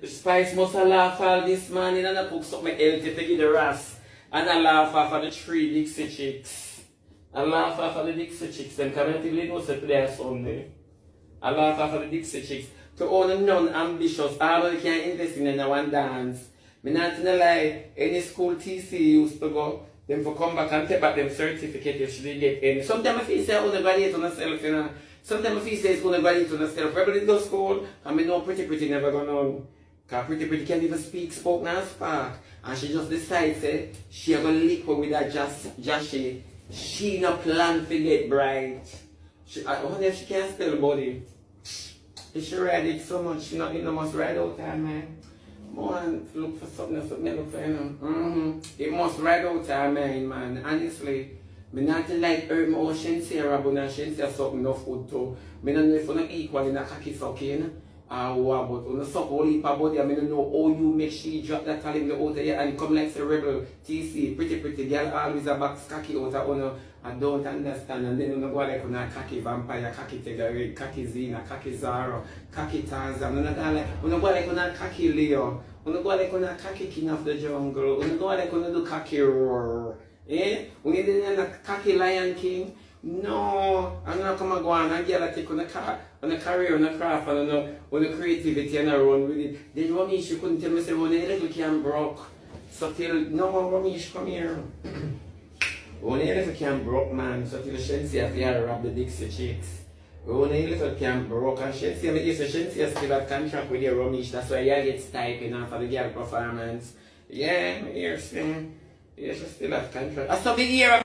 Spice must have laugh all this morning and I cook something healthy to give the rest. And I laugh off of the 3 Dixie chicks. I laugh off of the Dixie chicks. Them community know say today is Sunday. I laugh off of the Dixie chicks. To all the non-ambitious, all they can invest in one dance. Me not gonna lie, any school TC used to go, them for come back and take back them certificate if they get any. Sometimes I feel say I want to graduate on myself, you know. Sometimes I feel say it's going to graduate on myself. Probably in those school, I mean no pretty never gonna know. Because pretty can't even spoke now spark. And she just decides say, she gonna lick with that Joshy. She no plan to get bright. I wonder if she can spell body. If she ride it so much, she not must ride out time, man. Man, look for something else, look for It must ride out time, man. Honestly, me not like herb or Shensia, but now Shensia something no food too. Me not know if you're not equal in a cocky sucking. But on the suck all heap body, I mean, know how you make she drop that talent out there and come like the rebel TC, pretty girl always a box cocky out of I don't understand. And then you go like on a cocky vampire, cocky Tegare, cocky Zina, cocky Zara, cocky Tarzan, you go like on a cocky Leo, you go like on a cocky King of the Jungle, you go like on a cocky Roar. Eh? When you didn't a cocky Lion King. No, I'm not going to go on and get a take on a career, on a craft, and on the creativity and I run with it. Then Ramesh, you couldn't tell me, say, when a little can broke. So till, no, Ramesh, come here. When a little can broke, man, so till Shensi have to rob the Dixie chicks. When a little can broke, and Shensi, I mean, if Shensi still have contract with your Ramesh, that's why you get stipend after the girl performance. Yeah, I'm here, see. Yeah, she still have contract. I saw the year